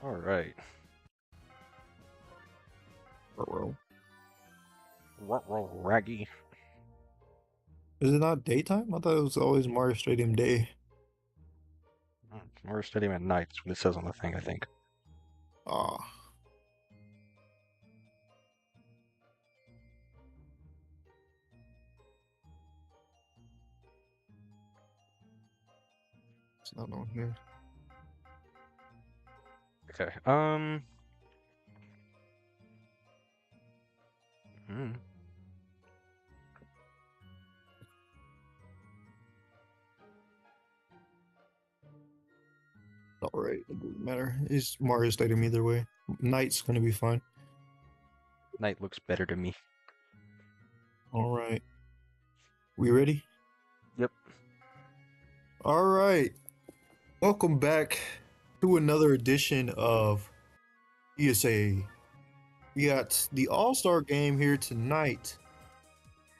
All right. Ruh-roh. Raggy. Is it not daytime? I thought it was always Mario Stadium day. We're studying at night. That's what it says on the thing, I think. Ah, it's not on here. Okay. Hmm. All right, it doesn't matter. It's Mario Stadium either way. Night's gonna be fine. Night looks better to me. All right, we ready? Yep. All right, welcome back to another edition of DSA. We got the All-Star game here tonight.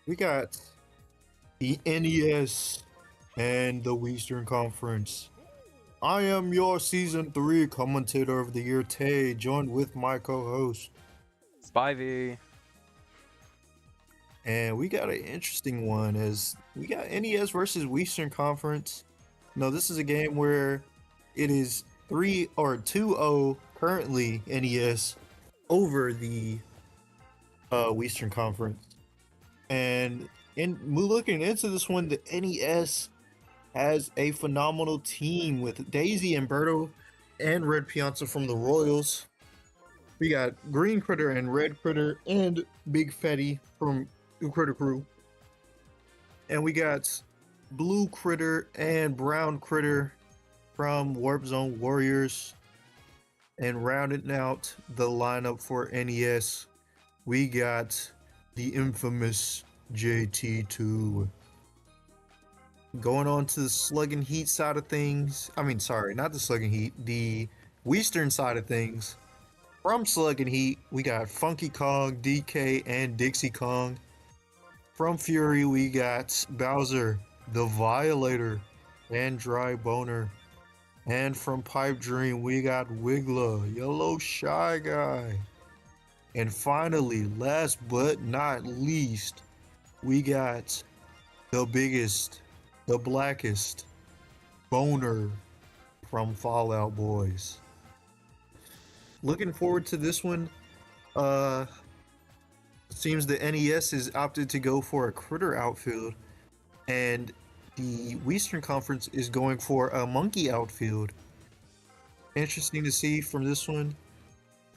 We got the NES and the Western Conference. I am your Season 3 Commentator of the Year, Tay, joined with my co-host. Spivey. And we got an interesting one as we got NES versus Western Conference. No, this is a game where it is 3 or 2-0 currently NES over the Western Conference. And in looking into this one, the NES has a phenomenal team with Daisy and Berto and Red Piazza from the Royals. We got Green Critter and Red Critter and Big Fetty from Critter Crew. And we got Blue Critter and Brown Critter from Warp Zone Warriors. And rounding out the lineup for NES, we got the infamous JT2. Going on to the Slug and Heat side of things. I mean, sorry, not the Slug and Heat, the Western side of things. From Slug and Heat, we got Funky Kong, DK, and Dixie Kong. From Fury, we got Bowser, the Violator, and Dry Boner. And from Pipe Dream, we got Wiggler, Yellow Shy Guy. And finally, last but not least, we got the biggest, the blackest, Boner from Fallout Boys. Looking forward to this one. Seems the NES is opted to go for a critter outfield, and the Western Conference is going for a monkey outfield. Interesting to see from this one.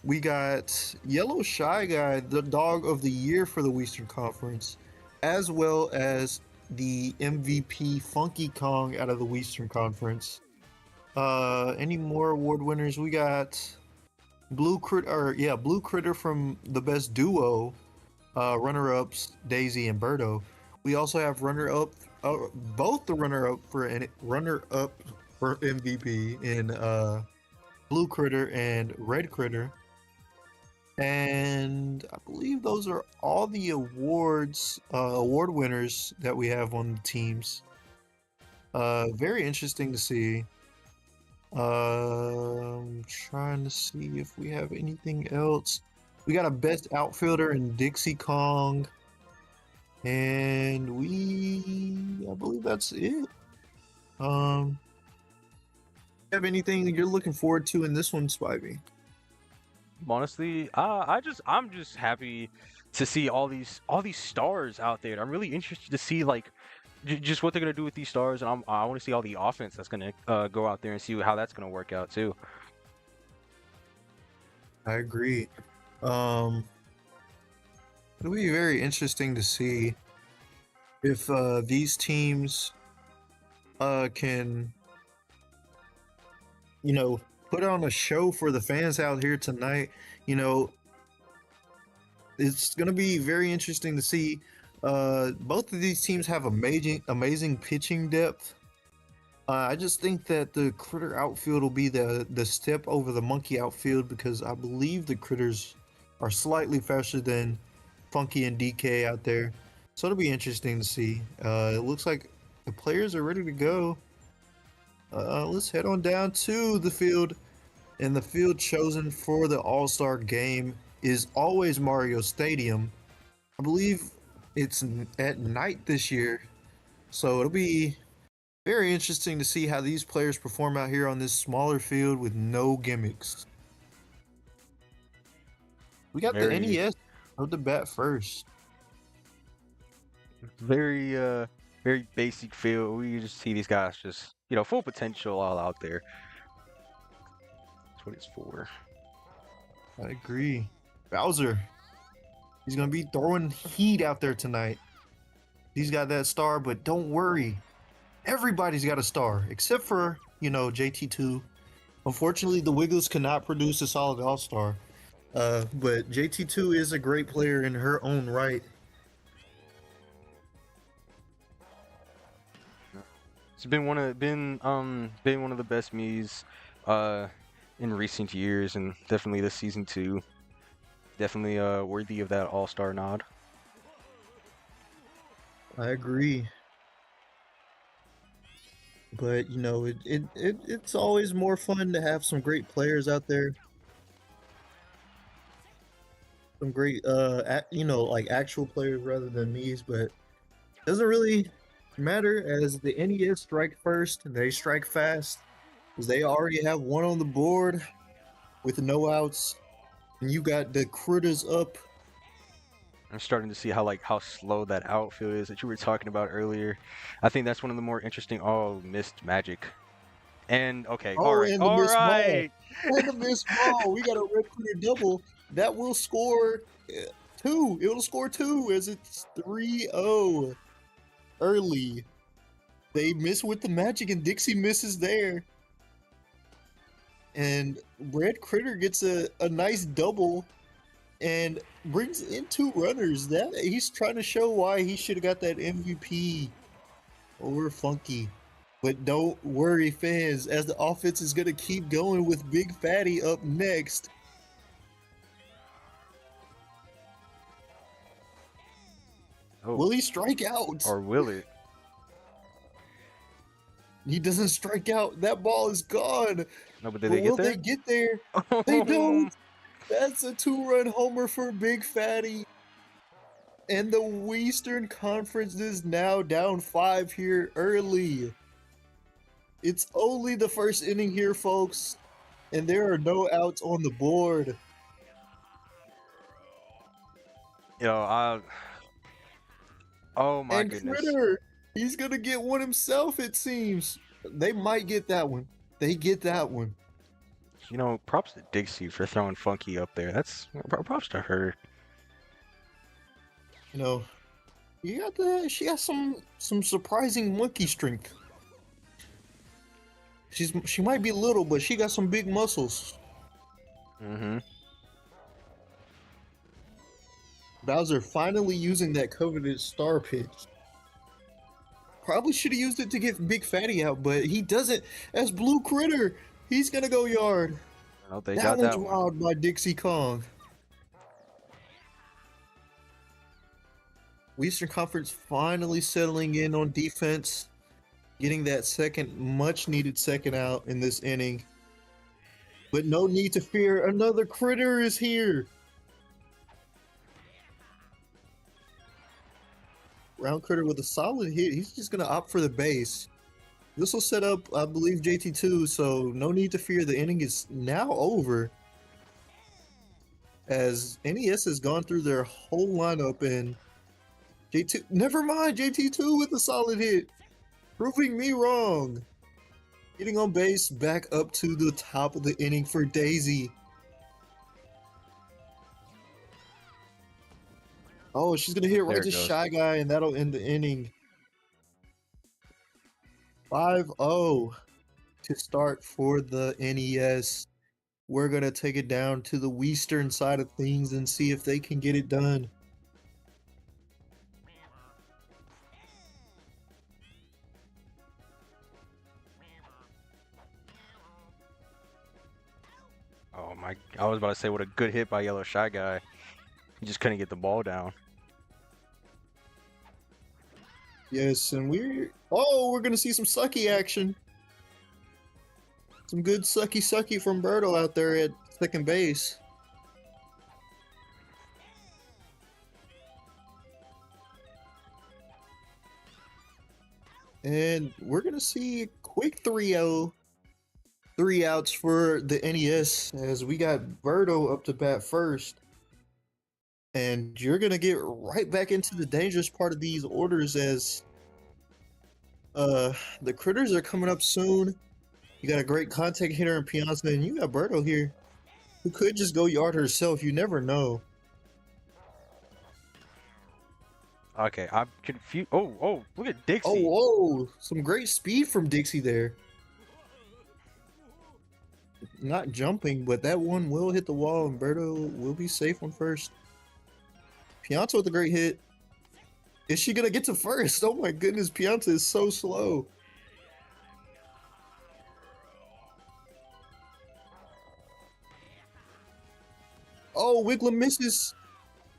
We got Yellow Shy Guy, the dog of the year for the Western Conference, as well as the MVP Funky Kong out of the Western Conference. Any more award winners? We got Blue Critter from the best duo, runner-ups Daisy and Birdo. We also have both the runner-up for MVP in Blue Critter and Red Critter. And I believe those are all the award winners that we have on the teams. Very interesting to see. I'm trying to see if we have anything else. We got a best outfielder in Dixie Kong. And I believe that's it. Have anything you're looking forward to in this one, Spivey? Honestly, I'm just happy to see all these stars out there. I'm really interested to see like just what they're gonna do with these stars, and I want to see all the offense that's gonna go out there and see how that's gonna work out too. I agree. It'll be very interesting to see if these teams can, put on a show for the fans out here tonight. It's going to be very interesting to see. Both of these teams have amazing pitching depth. I just think that the critter outfield will be the step over the monkey outfield because I believe the critters are slightly faster than Funky and DK out there. So it'll be interesting to see. It looks like the players are ready to go. Let's head on down to the field. And the field chosen for the All-Star game is always Mario Stadium. I believe it's at night this year, so it'll be very interesting to see how these players perform out here on this smaller field with no gimmicks. We got the Very, NES of the bat first. very, very basic feel. We just see these guys just, full potential all out there. That's what it's for. I agree. Bowser, he's gonna be throwing heat out there tonight. He's got that star, but don't worry. Everybody's got a star, except for, JT2. Unfortunately, the Wigglers cannot produce a solid all-star. But JT2 is a great player in her own right. It's been one of the best Miis in recent years, and definitely this season too. Definitely worthy of that all-star nod. I agree. But it's always more fun to have some great players out there. Some great like actual players rather than Miis, but doesn't really matter as the NES strike first, they strike fast, because they already have one on the board with no outs, and you got the critters up. I'm starting to see how slow that outfield is that you were talking about earlier. I think that's one of the more interesting. Oh, missed magic. And okay, all Oh, right, and the all missed ball. right. And the missed ball. We got a red critter double. That will score two. It'll score two as it's 3-0 early. They miss with the magic and Dixie misses there. And Red Critter gets a nice double and brings in two runners. That he's trying to show why he should have got that MVP over Funky. But don't worry, fans, as the offense is going to keep going with Big Fatty up next. Oh, Will he strike out? or will it? He doesn't strike out. That ball is gone. No, but did But they get will there? they get there? They don't. That's a two-run homer for Big Fatty. And the Western Conference is now down 5 here early. It's only the first inning here, folks. And there are no outs on the board. Oh my And goodness. Critter, he's going to get one himself, it seems. They might get that one. They get that one. Props to Dixie for throwing Funky up there. That's props to her. She got some surprising monkey strength. She might be little, but she got some big muscles. Mm-hmm. Bowser finally using that coveted star pitch. Probably should have used it to get Big Fatty out, but he doesn't. As Blue Critter, he's gonna go yard. Well, they That got one's that one. wild by Dixie Kong. Western Conference finally settling in on defense, getting that much needed second out in this inning. But no need to fear, another critter is here. Round Critter with a solid hit. He's just going to opt for the base. This will set up, I believe, JT2, so no need to fear. The inning is now over. As NES has gone through their whole lineup, and never mind, JT2 with a solid hit. Proving me wrong. Getting on base, back up to the top of the inning for Daisy. Oh, she's going to hit right to Shy Guy, and that'll end the inning. 5-0 to start for the NES. We're going to take it down to the Western side of things and see if they can get it done. Oh my! I was about to say what a good hit by Yellow Shy Guy. He just couldn't get the ball down. Yes, and we're going to see some sucky action. Some good sucky from Birdo out there at second base. And we're gonna see a quick 3-0. 3 outs for the NES as we got Birdo up to bat first. And you're gonna get right back into the dangerous part of these orders as the critters are coming up soon. You got a great contact hitter in Piazza, and you got Birdo here, who could just go yard herself. You never know. Okay, I'm confused. Oh, look at Dixie. Oh, whoa! Some great speed from Dixie there. Not jumping, but that one will hit the wall, and Birdo will be safe on first. Piazza with a great hit. Is she gonna get to first? Oh my goodness, Piazza is so slow. Oh, Wiggler misses.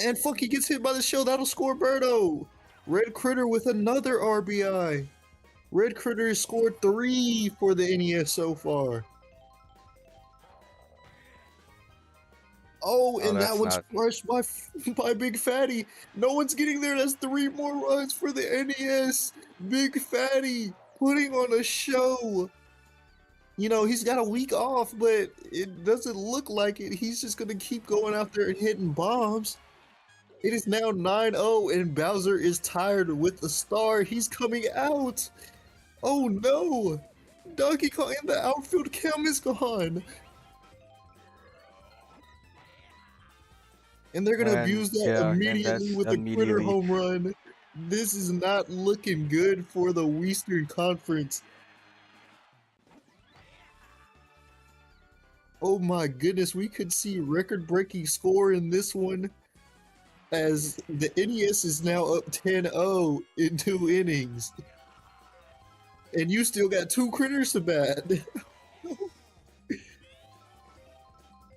And Funky gets hit by the shell. That'll score Birdo. Red Critter with another RBI. Red Critter has scored 3 for the NES so far. Oh, and that one's crushed by Big Fatty. No one's getting there. That's 3 more runs for the NES. Big Fatty putting on a show. You know, he's got a week off, but it doesn't look like it. He's just going to keep going out there and hitting bombs. It is now 9-0, and Bowser is tired with the star. He's coming out. Oh, no. Donkey Kong in the outfield cam is gone. And they're going to abuse that immediately with a critter home run. This is not looking good for the Western Conference. Oh my goodness, we could see record-breaking score in this one as the NES is now up 10-0 in 2 innings. And you still got 2 critters to bat.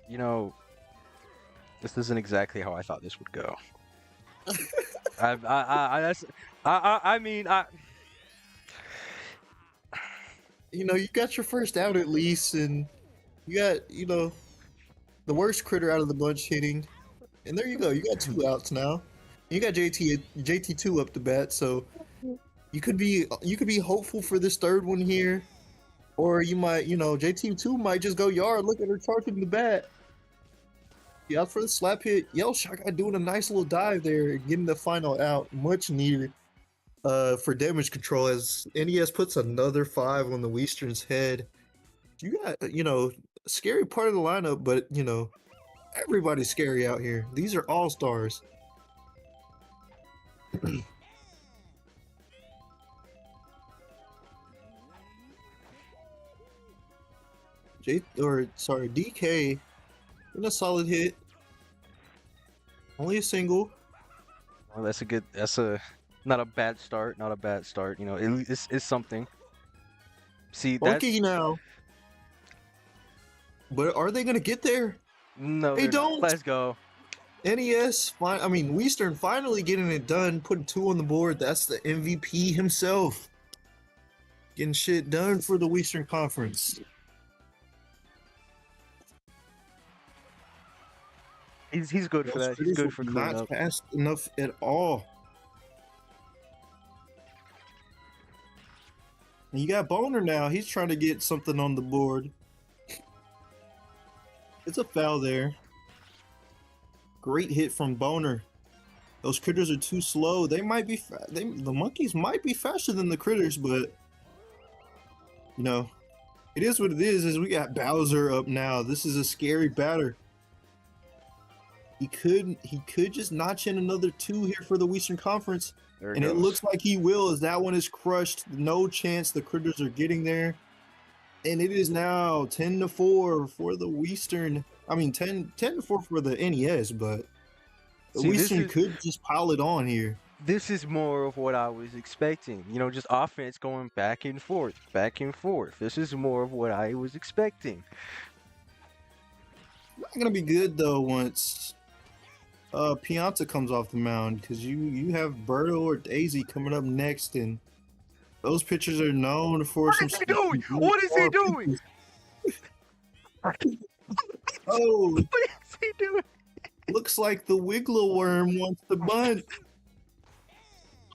You know, this isn't exactly how I thought this would go. I mean, you know, you got your first out at least, and you got, you know, the worst critter out of the bunch hitting. And there you go. You got 2 outs now. You got JT2 up to bat, so you could be hopeful for this 3rd one here. Or you might, you know, JT2 might just go yard. Look at her charging the bat. Yeah, out for the slap hit. Yell Shot guy doing a nice little dive there, getting the final out. Much needed for damage control as NES puts another 5 on the Western's head. You got, you know, scary part of the lineup, but, you know, everybody's scary out here. These are all stars. DK in a solid hit. Only a single. well, that's not a bad start. Not a bad start. You know, it's something. See, Funky now. But are they gonna get there? No, they don't. Let's go. NES, Western finally getting it done, putting 2 on the board. That's the MVP himself. Getting shit done for the Western Conference. He's good for that. He's good for cleanup. Not fast enough at all. And you got Boner now. He's trying to get something on the board. It's a foul there. Great hit from Boner. Those critters are too slow. They might be the monkeys might be faster than the critters, but you know, it is what it is we got Bowser up now. This is a scary batter. He could just notch in another 2 here for the Western Conference. And it looks like he will, as that one is crushed. No chance the critters are getting there. And it is now 10-4 for the Western. I mean, 10-4 for the NES, but the Western could just pile it on here. This is more of what I was expecting. You know, just offense going back and forth, back and forth. This is more of what I was expecting. Not gonna be good though once Piazza comes off the mound, because you have Birdo or Daisy coming up next, and those pitchers are known for What is he doing? What is he doing? Oh, What is he doing? looks like the Wiggler worm wants to bunt.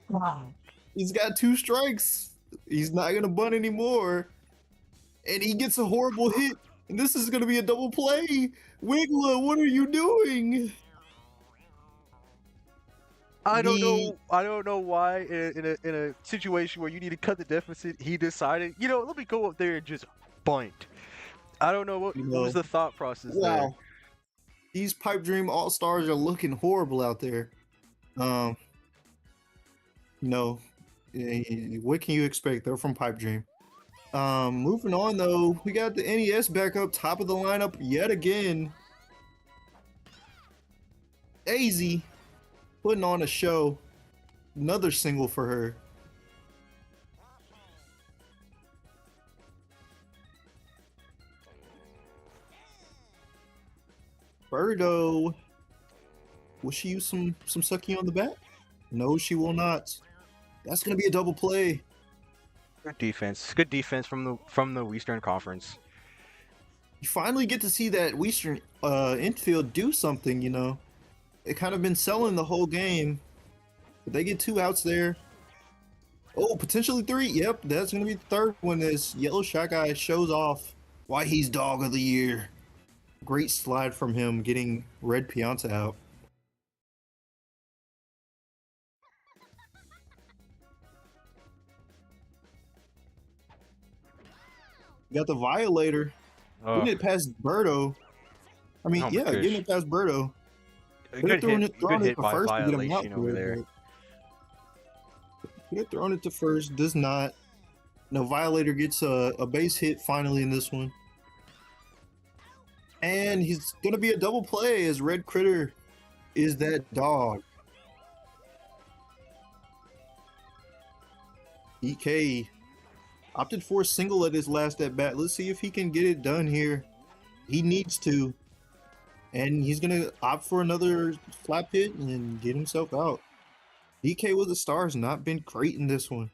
Wow. He's got 2 strikes. He's not gonna bunt anymore. And he gets a horrible hit. And this is gonna be a double play. Wiggler, what are you doing? The I don't know why in a situation where you need to cut the deficit, he decided, let me go up there and just bunt. I don't know you what was know, the thought process there. wow. These Pipe Dream All Stars are looking horrible out there. Um, you know, what can you expect? They're from Pipe Dream. Moving on though, we got the NES back up top of the lineup yet again. AZ putting on a show. Another single for her. Birdo. Will she use some sucky on the bat? No, she will not. That's gonna be a double play. Good defense. Good defense from the Western Conference. You finally get to see that Western infield do something, you know. It kind of been selling the whole game. But they get 2 outs there. Oh, potentially 3. Yep, that's gonna be the third one as Yellow Shot Guy shows off why he's dog of the year. Great slide from him getting Red Pianta out. You got the Violator. Oh, Getting it past Birdo. I mean, oh my yeah, getting gosh. it past Birdo. A Could have good hit. thrown Good it hit to by first to get him out violation over there. Could have thrown it to first. Does not. No, Violator gets a base hit finally in this one. And he's going to be a double play as Red Critter is that dog. EK opted for a single at his last at bat. Let's see if he can get it done here. He needs to. And he's going to opt for another slap hit and get himself out. DK with the Stars not been great in this one.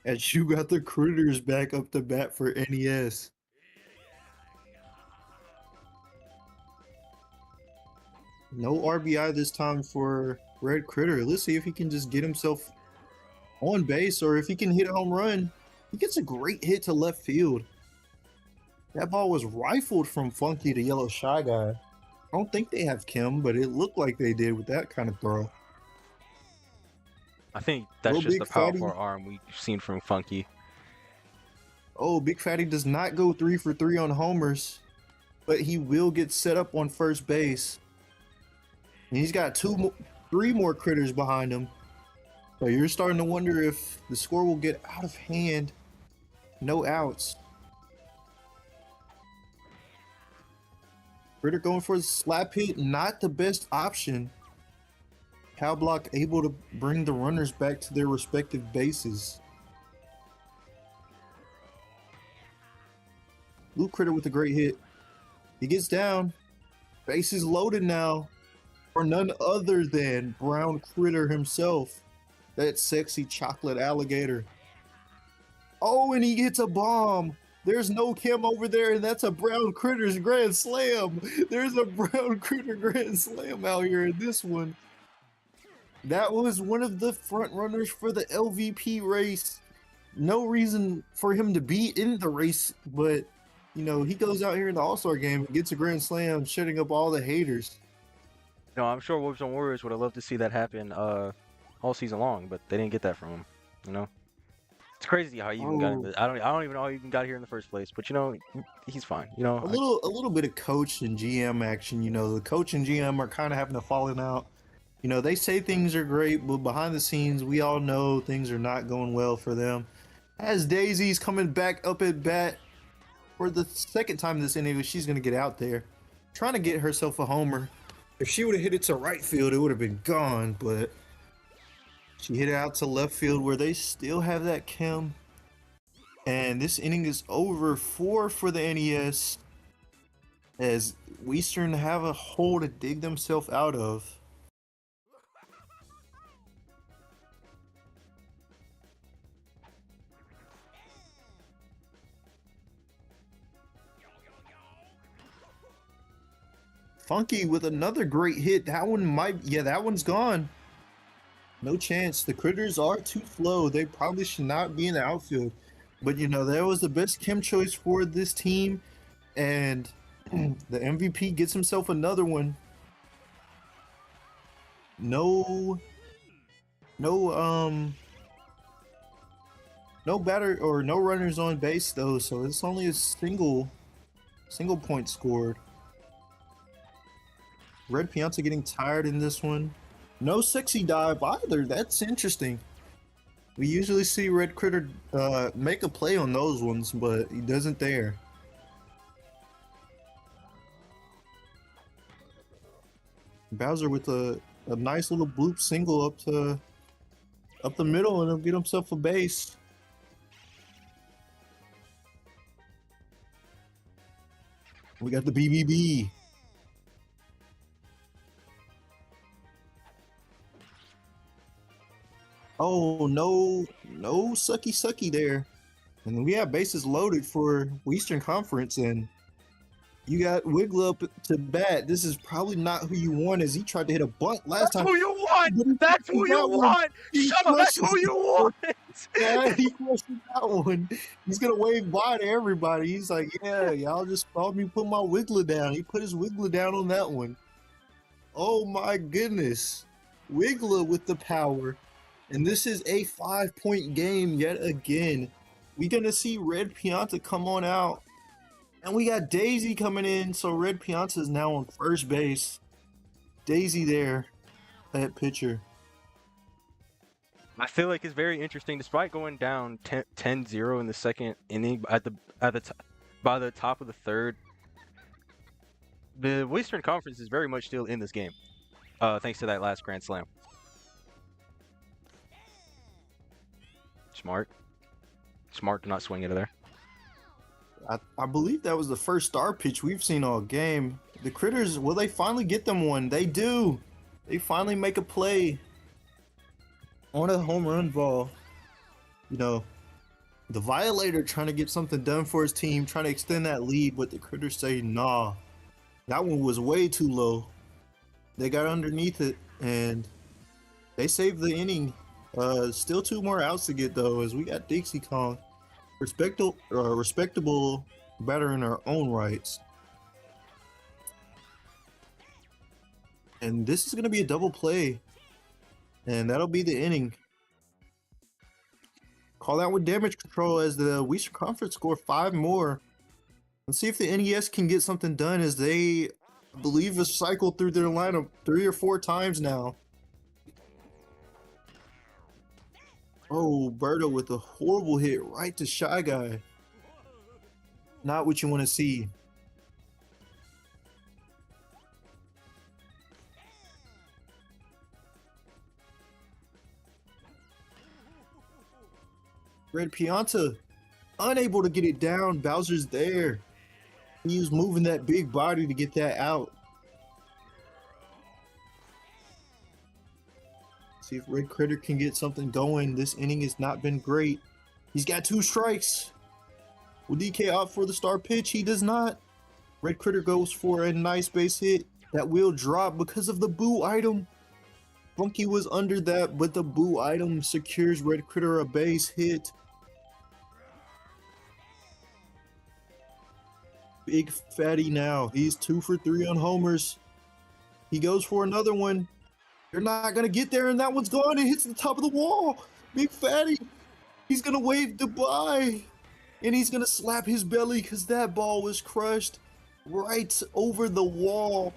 As you got the Critters back up to bat for NES. No RBI this time for Red Critter. Let's see if he can just get himself on base or if he can hit a home run. He gets a great hit to left field. That ball was rifled from Funky to Yellow Shy Guy. I don't think they have Kim, but it looked like they did with that kind of throw. I think that's Little just Big the powerful Fatty. arm we've seen from Funky. Oh, Big Fatty does not go 3 for 3 on homers, but he will get set up on first base. And he's got 3 more critters behind him. So you're starting to wonder if the score will get out of hand. No outs. Critter going for the slap hit, not the best option. Cow Block able to bring the runners back to their respective bases. Blue Critter with a great hit. He gets down. Bases loaded now for none other than Brown Critter himself. That sexy chocolate alligator. Oh, and he hits a bomb. There's no Kim over there, and that's a Brown Critter's grand slam. There's a Brown Critter grand slam out here in this one. That was one of the front runners for the LVP race. No reason for him to be in the race, but you know, he goes out here in the All-Star game and gets a grand slam, shutting up all the haters. No, I'm sure Wolves and Warriors would have loved to see that happen all season long, but they didn't get that from him. You know, it's crazy how he even got into. I don't even know how he even got here in the first place. But you know, he's fine. You know, A little bit of coach and GM action. You know, the coach and GM are kind of having a falling out. You know, they say things are great, but behind the scenes, we all know things are not going well for them. As Daisy's coming back up at bat for the second time in this inning, she's going to get out there, trying to get herself a homer. If she would have hit it to right field, it would have been gone, but she hit it out to left field where they still have that Kim. And this inning is over 4 for the NES as Western have a hole to dig themselves out of. Funky with another great hit. That one might, yeah, that one's gone. No chance. The critters are too slow. They probably should not be in the outfield. But you know, that was the best chem choice for this team. And the MVP gets himself another one. No, no, no batter or no runners on base though, so it's only a single point scored. Red Pianta getting tired in this one. No sexy dive either. That's interesting. We usually see Red Critter make a play on those ones, but he doesn't there. Bowser with a nice little bloop single up the middle, and he'll get himself a base. We got the BBB. Oh, no sucky there. And then we have bases loaded for Eastern Conference, and you got Wiggler up to bat. This is probably not who you want, as he tried to hit a bunt last time. That's who you want! That's who you want! Shut up, that's who you want! Yeah, he crushed that one. He's gonna wave bye to everybody. He's like, yeah, y'all just saw me put my Wiggler down. He put his Wiggler down on that one. Oh my goodness. Wiggler with the power. And this is a 5-point game yet again. We're gonna see Red Pianta come on out. And we got Daisy coming in, so Red Pianta is now on first base. Daisy there, that pitcher. I feel like it's very interesting, despite going down 10-0 in the second inning by the top of the third. The Western Conference is very much still in this game, thanks to that last Grand Slam. Smart to not swing it there. I believe that was the first star pitch we've seen all game. The Critters, will they finally get them one? They do. They finally make a play on a home run ball. You know, the Violator trying to get something done for his team, trying to extend that lead, but the Critters say, nah, that one was way too low. They got underneath it, and they saved the inning. Still 2 more outs to get, though, as we got Dixie Kong. Respectable batter in our own rights. And this is going to be a double play. And that'll be the inning. Call out with damage control as the Western Conference score 5 more. Let's see if the NES can get something done, as they, I believe, have cycled through their lineup 3 or 4 times now. Oh, Berto with a horrible hit right to Shy Guy. Not what you want to see. Red Pianta unable to get it down. Bowser's there. He was moving that big body to get that out. See if Red Critter can get something going. This inning has not been great. He's got 2 strikes. Will DK opt for the star pitch? He does not. Red Critter goes for a nice base hit. That will drop because of the boo item. Funky was under that, but the boo item secures Red Critter a base hit. Big Fatty now. He's 2 for 3 on homers. He goes for another one. They're not going to get there, and that one's gone. It hits the top of the wall. Big Fatty. He's going to wave goodbye. And he's going to slap his belly because that ball was crushed right over the wall.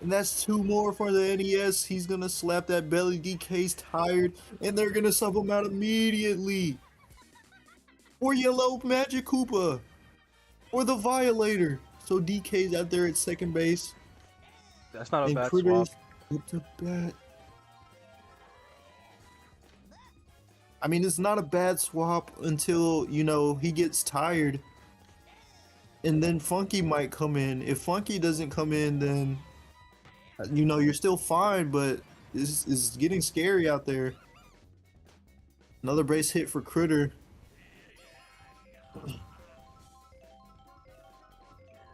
And that's 2 more for the NES. He's going to slap that belly. DK's tired, and they're going to sub him out immediately. Or Yellow Magic Koopa. Or the Violator. So DK's out there at second base. That's not a bad swap. Up to bat. I mean, it's not a bad swap until, you know, he gets tired. And then Funky might come in. If Funky doesn't come in, then, you know, you're still fine, but it's getting scary out there. Another base hit for Critter.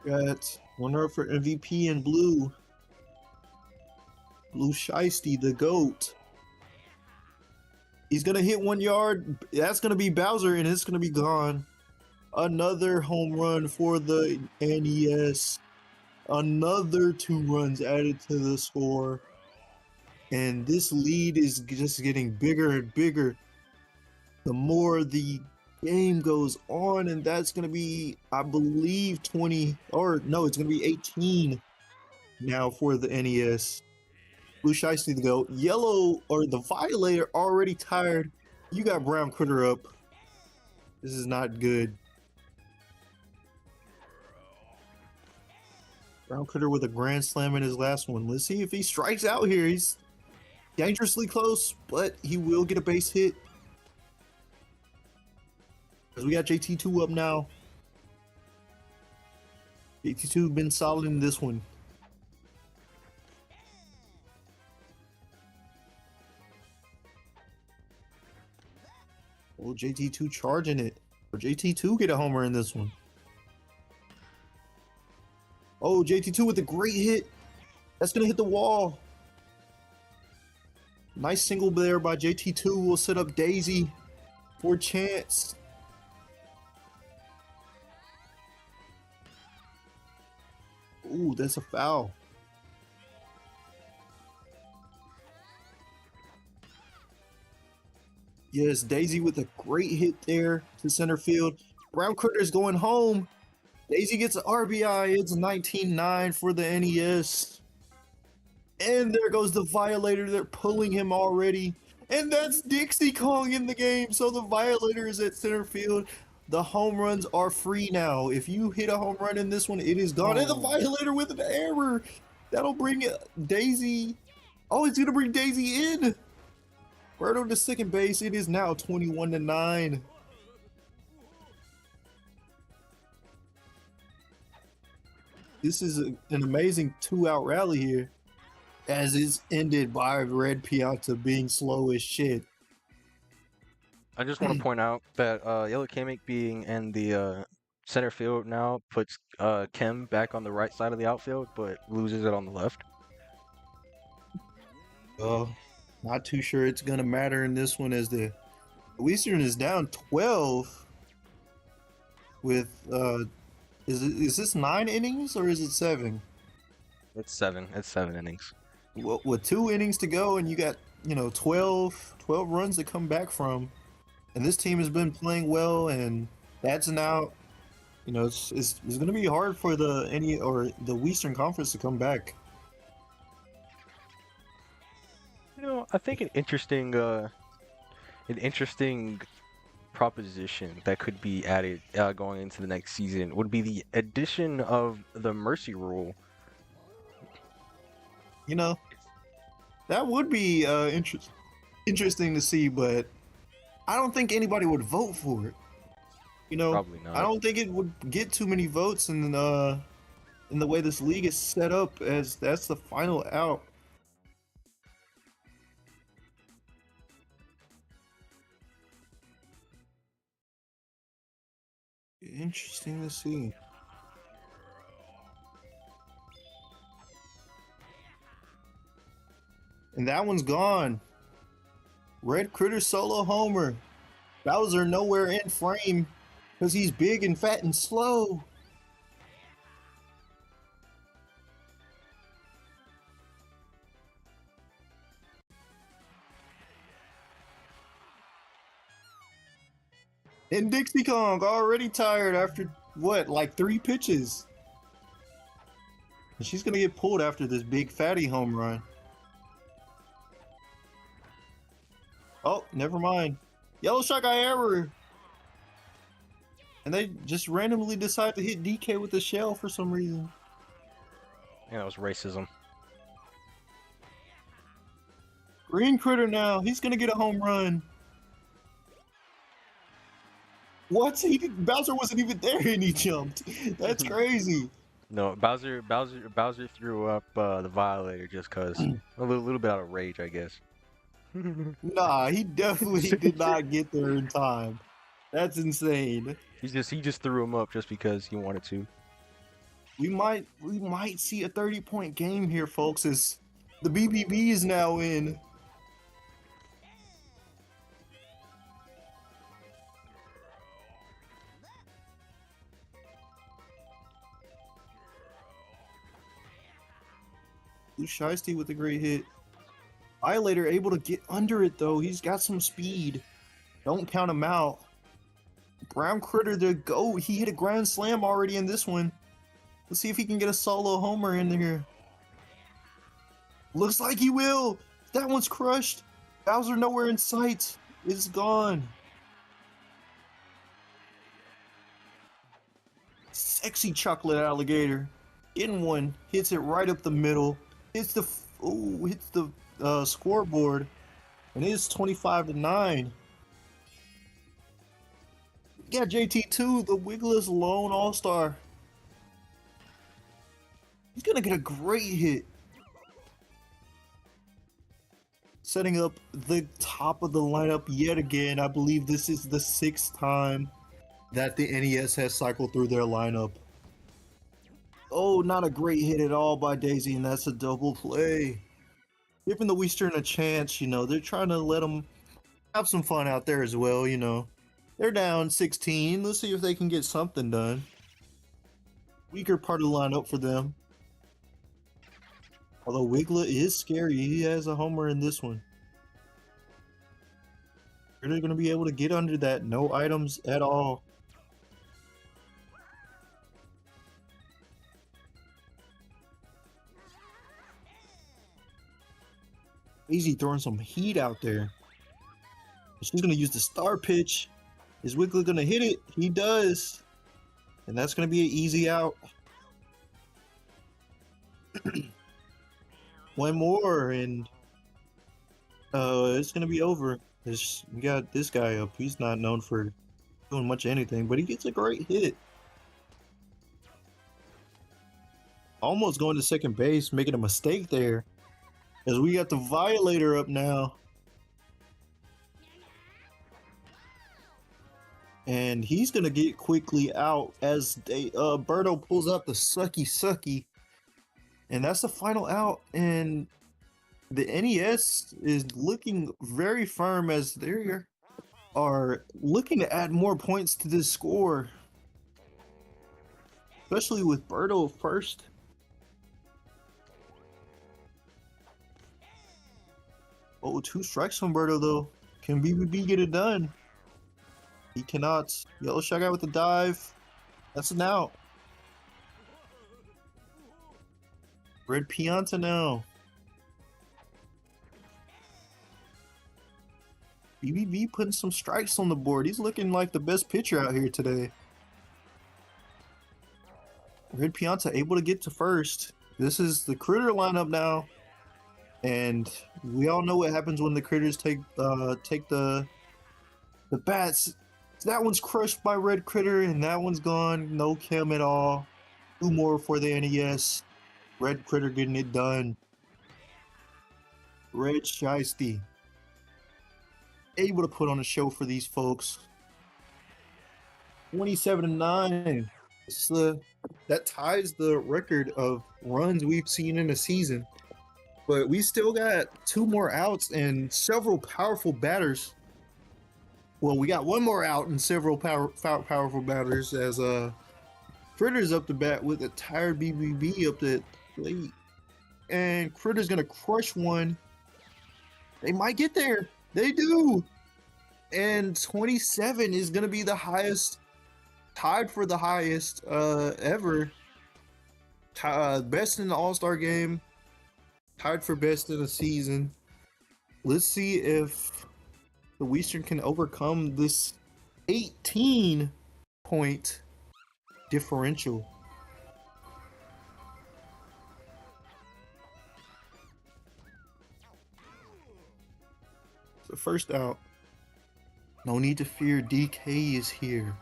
Got runner for MVP in blue. Blue Shiesty, the GOAT. He's gonna hit 1 yard. That's gonna be Bowser, and it's gonna be gone. Another home run for the NES. Another 2 runs added to the score. And this lead is just getting bigger and bigger the more the game goes on, and that's going to be, I believe, 20, or no, it's going to be 18 now for the NES. Blue Shiesty to go. Yellow, or the Violator, already tired. You got Brown Critter up. This is not good. Brown Critter with a grand slam in his last one. Let's see if he strikes out here. He's dangerously close, but he will get a base hit. Because we got JT2 up now. JT2 been solid in this one. Will JT2 charging it? Or JT2 get a homer in this one? Oh, JT2 with a great hit. That's going to hit the wall. Nice single there by JT2. Will set up Daisy for a chance. Ooh, that's a foul. Yes, Daisy with a great hit there to center field. Brown Critter's going home. Daisy gets an RBI. It's 19-9 for the NES. And there goes the Violator. They're pulling him already. And that's Dixie Kong in the game. So the Violator is at center field. The home runs are free now. If you hit a home run in this one, it is gone. And the Violator with an error. That'll bring Daisy. Oh, it's going to bring Daisy in. Birdo to second base. It is now 21-9. This is an amazing 2-out rally here, as is ended by Red Pianta being slow as shit. I just want to point out that Yellow Kamek being in the center field now puts Kim back on the right side of the outfield, but loses it on the left. Not too sure it's gonna matter in this one, as the Eastern is down 12 with is this 9 innings or is it 7? It's 7. It's 7 innings. Well, with 2 innings to go, and you got 12 runs to come back from, and this team has been playing well, and that's now it's gonna be hard for the Western Conference to come back. I think an interesting proposition that could be added going into the next season would be the addition of the mercy rule. That would be interesting to see, but I don't think anybody would vote for it. Probably not. I don't think it would get too many votes in the way this league is set up, as that's the final out. Interesting to see. And that one's gone. Red Critter solo homer. Bowser nowhere in frame because he's big and fat and slow. And Dixie Kong already tired after what, like 3 pitches. And she's gonna get pulled after this big fatty home run. Oh, never mind. Yellow shot guy error. And they just randomly decide to hit DK with the shell for some reason. Yeah, that was racism. Green Critter now. He's gonna get a home run. What? Bowser wasn't even there and he jumped. That's crazy. No, Bowser threw up the Violator just cause a little bit out of rage, I guess. Nah, he definitely did not get there in time. That's insane. He just threw him up just because he wanted to. We might see a 30-point game here, folks, as the BBB is now in. Blue Shiesty with a great hit. Violator able to get under it though. He's got some speed. Don't count him out. Brown Critter the GOAT. He hit a grand slam already in this one. Let's see if he can get a solo homer in there. Looks like he will. That one's crushed. Bowser nowhere in sight. It's gone. Sexy chocolate alligator. Getting one. Hits it right up the middle. Hits the scoreboard. And it's 25-9. Yeah, JT2, the Wiggler's lone all-star. He's gonna get a great hit. Setting up the top of the lineup yet again. I believe this is the 6th time that the NES has cycled through their lineup. Oh, not a great hit at all by Daisy, and that's a double play. Giving the Western a chance, you know, they're trying to let them have some fun out there as well, you know. They're down 16. Let's see if they can get something done. Weaker part of the lineup for them. Although Wiggler is scary. He has a homer in this one. Are they going to be able to get under that? No items at all. Easy throwing some heat out there. She's going to use the star pitch. Is Wiggler going to hit it? He does. And that's going to be an easy out. One more and it's going to be over. We got this guy up. He's not known for doing much of anything, but he gets a great hit. Almost going to second base, making a mistake there. As we got the Violator up now. And he's going to get quickly out as Birdo pulls out the sucky. And that's the final out. And the NES is looking very firm as they are looking to add more points to this score. Especially with Birdo first. Oh, 2 strikes from Birdo though. Can BBB get it done? He cannot. Yellow Shy with the dive. That's an out. Red Pianta now. BBB putting some strikes on the board. He's looking like the best pitcher out here today. Red Pianta able to get to first. This is the Critter lineup now. And we all know what happens when the Critters take the bats. That one's crushed by Red Critter, and that one's gone. No Kim at all. 2 more for the NES. Red Critter getting it done. Red Shiesty. Able to put on a show for these folks. 27-9. That ties the record of runs we've seen in a season. But we still got 2 more outs and several powerful batters. Well, we got 1 more out and several powerful batters as Critter's up to bat with a tired BBB up the plate. And Critter's going to crush one. They might get there. They do. And 27 is going to be the highest, tied for the highest ever. Best in the All-Star game. Tied for best in the season. Let's see if the Western can overcome this 18-point differential. So first out. No need to fear, DK is here.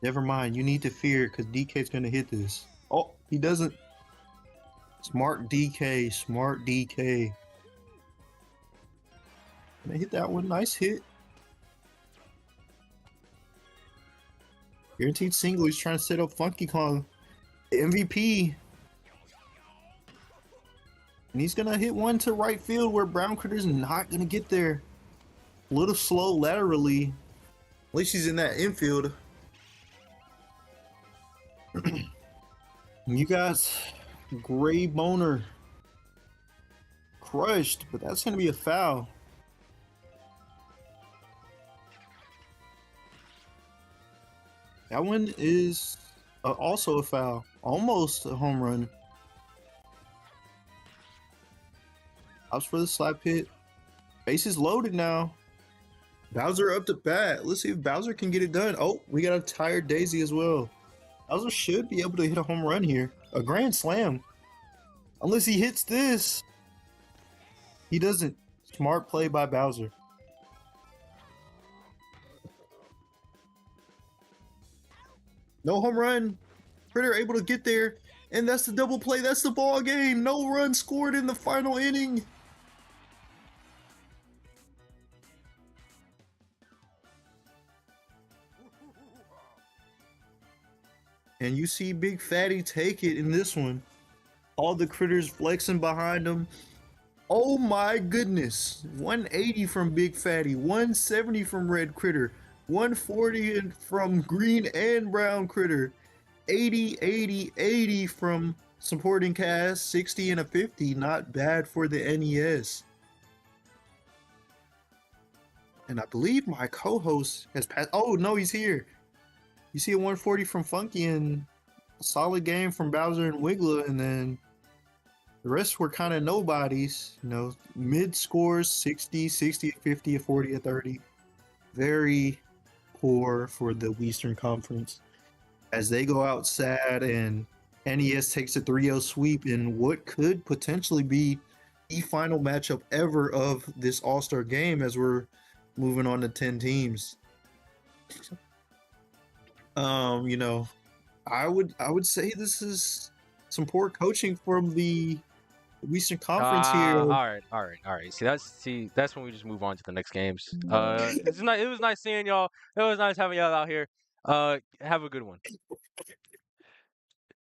Never mind, you need to fear because DK's gonna hit this. Oh, he doesn't. Smart DK, smart DK. Gonna hit that one, nice hit. Guaranteed single. He's trying to set up Funky Kong, the MVP. And he's going to hit one to right field where Brown Critter's not going to get there. A little slow laterally. At least he's in that infield. You guys, Gray Boner crushed, but that's going to be a foul. That one is also a foul. Almost a home run. House for the slap hit. Bases loaded now. Bowser up to bat. Let's see if Bowser can get it done. Oh, we got a tired Daisy as well. Bowser should be able to hit a home run here. A grand slam. Unless he hits this. He doesn't. Smart play by Bowser. No home run. Critter able to get there. And that's the double play. That's the ball game. No run scored in the final inning. And you see Big Fatty take it in this one. All the critters flexing behind him. Oh my goodness. 180 from Big Fatty. 170 from Red Critter. 140 from Green and Brown Critter. 80, 80, 80 from supporting cast. 60 and a 50. Not bad for the NES. And I believe my co-host has passed. Oh, no, he's here. You see a 140 from Funky and a solid game from Bowser and Wiggler, and then the rest were kind of nobodies. You know, mid scores 60, 60, 50, 40, 30. Very poor for the Western Conference as they go out sad, and NES takes a 3-0 sweep in what could potentially be the final matchup ever of this All-Star game as we're moving on to 10 teams. You know, I would say this is some poor coaching from the Western Conference here. All right, all right, all right. See, that's when we just move on to the next games. It was nice seeing y'all. It was nice having y'all out here. Have a good one.